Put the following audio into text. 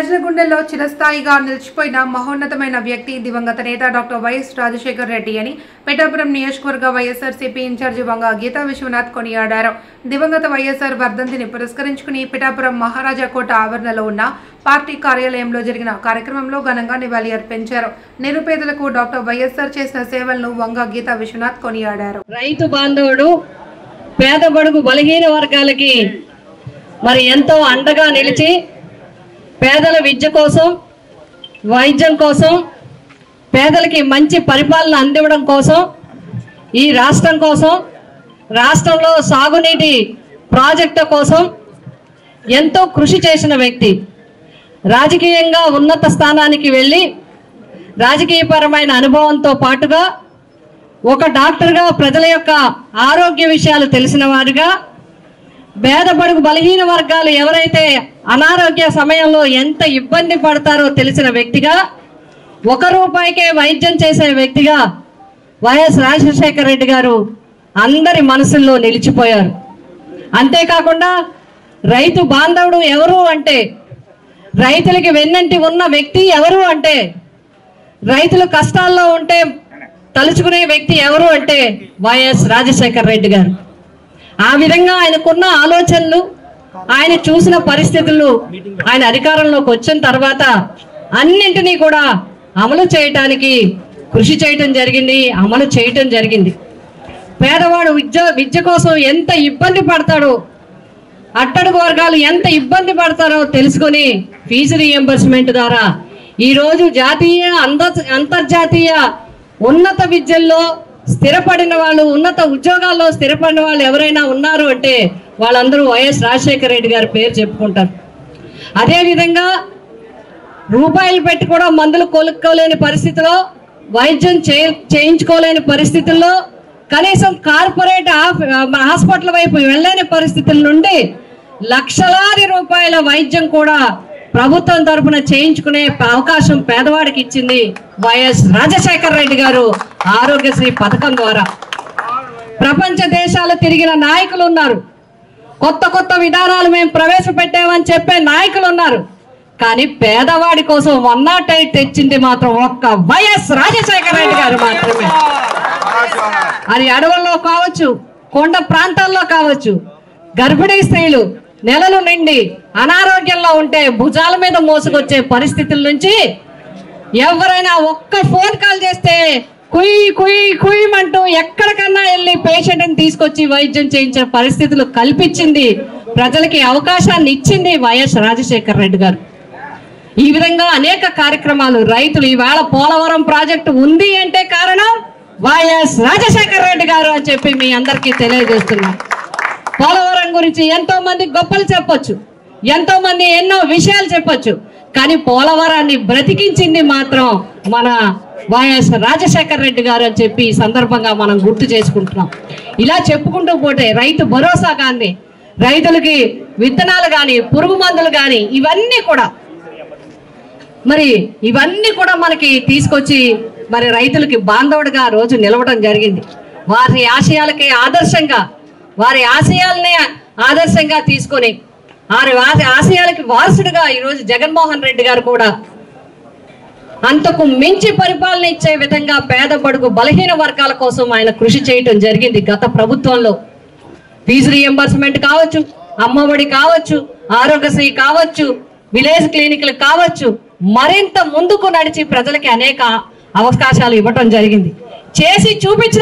ప్రజల గుండెల్లో చిరస్థాయిగా నిలిచిపోయిన మహోన్నతమైన వ్యక్తి దివంగత నేత డాక్టర్ వైఎస్ రాజశేఖర్ రెడ్డి అని పిఠాపురం నియోజకవర్గ వైఎస్ఆర్సీపీ ఇన్ఛార్జి వంగ గీతా విశ్వనాథ్ కొనియాడారు. దివంగత వైఎస్ఆర్ వర్ధంతిని పురస్కరించుకుని పిఠాపురం మహారాజా కోట ఆవరణలో ఉన్న పార్టీ కార్యాలయంలో జరిగిన కార్యక్రమంలో ఘనంగా నివాళి అర్పించారు. నిరుపేదలకు డాక్టర్ వైఎస్ఆర్ చేసిన సేవలను వంగ గీతా విశ్వనాథ్ కొనియాడారు. రైతు బాంధవుడు పేద బడుగు బలహీన వర్గాలకి మరి ఎంతో అండగా నిలిచి పేదల విద్య కోసం, వైద్యం కోసం, పేదలకి మంచి పరిపాలన అందివ్వడం కోసం, ఈ రాష్ట్రం కోసం, రాష్ట్రంలో సాగునీటి ప్రాజెక్టు కోసం ఎంతో కృషి చేసిన వ్యక్తి. రాజకీయంగా ఉన్నత స్థానానికి వెళ్ళి రాజకీయపరమైన అనుభవంతో పాటుగా ఒక డాక్టర్గా ప్రజల యొక్క ఆరోగ్య విషయాలు తెలిసిన వారుగా, పేదబడుగు బలహీన వర్గాలు ఎవరైతే అనారోగ్య సమయంలో ఎంత ఇబ్బంది పడతారో తెలిసిన వ్యక్తిగా, 1 రూపాయికే వైద్యం చేసే వ్యక్తిగా వైఎస్ రాజశేఖర రెడ్డి గారు అందరి మనసుల్లో నిలిచిపోయారు. అంతేకాకుండా రైతు బాంధవుడు ఎవరు అంటే, రైతులకి వెన్నంటి ఉన్న వ్యక్తి ఎవరు అంటే, రైతులు కష్టాల్లో ఉంటే తలుచుకునే వ్యక్తి ఎవరు అంటే వైఎస్ రాజశేఖర రెడ్డి గారు. ఆ విధంగా ఆయనకున్న ఆలోచనలు, ఆయన చూసిన పరిస్థితులు, ఆయన అధికారంలోకి వచ్చిన తర్వాత అన్నింటినీ కూడా అమలు చేయటానికి కృషి చేయటం జరిగింది, అమలు చేయటం జరిగింది. పేదవాడు విద్య కోసం ఎంత ఇబ్బంది పడతాడో, అట్టడుగు వర్గాలు ఎంత ఇబ్బంది పడతారో తెలుసుకొని ఫీజు రీఎంబర్స్మెంట్ ద్వారా ఈరోజు జాతీయ అంతర్జాతీయ ఉన్నత విద్యల్లో స్థిరపడిన వాళ్ళు, ఉన్నత ఉద్యోగాల్లో స్థిరపడిన వాళ్ళు ఎవరైనా ఉన్నారు అంటే వాళ్ళందరూ వైఎస్ రాజశేఖర రెడ్డి గారి పేరు చెప్పుకుంటారు. అదేవిధంగా రూపాయలు పెట్టి కూడా మందులు కొనుక్కోలేని పరిస్థితిలో, వైద్యం చేయించుకోలేని పరిస్థితుల్లో, కనీసం కార్పొరేట్ హాస్పిటల్ వైపు వెళ్ళలేని పరిస్థితుల నుండి లక్షలాది రూపాయల వైద్యం కూడా ప్రభుత్వం తరఫున చేయించుకునే అవకాశం పేదవాడికి ఇచ్చింది వైఎస్ రాజశేఖర రెడ్డి గారు ఆరోగ్యశ్రీ పథకం ద్వారా. ప్రపంచ దేశాలు తిరిగిన నాయకులు ఉన్నారు, కొత్త విధానాలు మేము ప్రవేశపెట్టామని చెప్పే నాయకులు ఉన్నారు. కానీ పేదవాడి కోసం 108 తెచ్చింది మాత్రం ఒక్క వైఎస్ రాజశేఖర రెడ్డి గారు మాత్రమే. అది అడవుల్లో కావచ్చు, కొండ ప్రాంతాల్లో కావచ్చు, గర్భిణీ స్త్రీలు నెలలు నిండి అనారోగ్యంలో ఉంటే భుజాల మీద మోసుకొచ్చే పరిస్థితుల నుంచి ఎవరైనా ఒక్క ఫోన్ కాల్ చేస్తే కుయ్యమంటూ ఎక్కడికన్నా వెళ్ళి పేషెంట్ని తీసుకొచ్చి వైద్యం చేయించే పరిస్థితులు కల్పించింది, ప్రజలకి అవకాశాన్ని ఇచ్చింది వైఎస్ రాజశేఖర రెడ్డి గారు. ఈ విధంగా అనేక కార్యక్రమాలు, రైతులు ఇవాళ పోలవరం ప్రాజెక్టు ఉంది అంటే కారణం వైఎస్ రాజశేఖర రెడ్డి గారు అని చెప్పి మీ అందరికీ తెలియజేస్తున్నాం. పోలవరం గురించి ఎంతో మంది గొప్పలు చెప్పొచ్చు, ఎంతో మంది ఎన్నో విషయాలు చెప్పొచ్చు, కానీ పోలవరాన్ని బ్రతికించింది మాత్రం మన వైఎస్ రాజశేఖర రెడ్డి గారు అని చెప్పి ఈ సందర్భంగా మనం గుర్తు చేసుకుంటున్నాం. ఇలా చెప్పుకుంటూ పోతే రైతు భరోసా కానీ, రైతులకి విత్తనాలు కానీ, పురుగు మందులు కానీ ఇవన్నీ కూడా మనకి తీసుకొచ్చి మరి రైతులకి బాంధవుడిగా రోజు నిలవడం జరిగింది. వారి ఆశయాలకి ఆదర్శంగా, వారి ఆశయాలనే ఆదర్శంగా తీసుకొని వారి ఆశయాలకి వారసుడిగా ఈరోజు జగన్మోహన్ రెడ్డి గారు కూడా అంతకు మించి పరిపాలన ఇచ్చే విధంగా పేద బడుగు బలహీన వర్గాల కోసం ఆయన కృషి చేయటం జరిగింది. గత ప్రభుత్వంలో ఫీజు రీఎంబర్స్మెంట్ కావచ్చు, అమ్మఒడి కావచ్చు, ఆరోగ్యశ్రీ కావచ్చు, విలేజ్ క్లినిక్లు కావచ్చు, మరింత ముందుకు నడిచి ప్రజలకి అనేక అవకాశాలు ఇవ్వటం జరిగింది. చేసి చూపించిన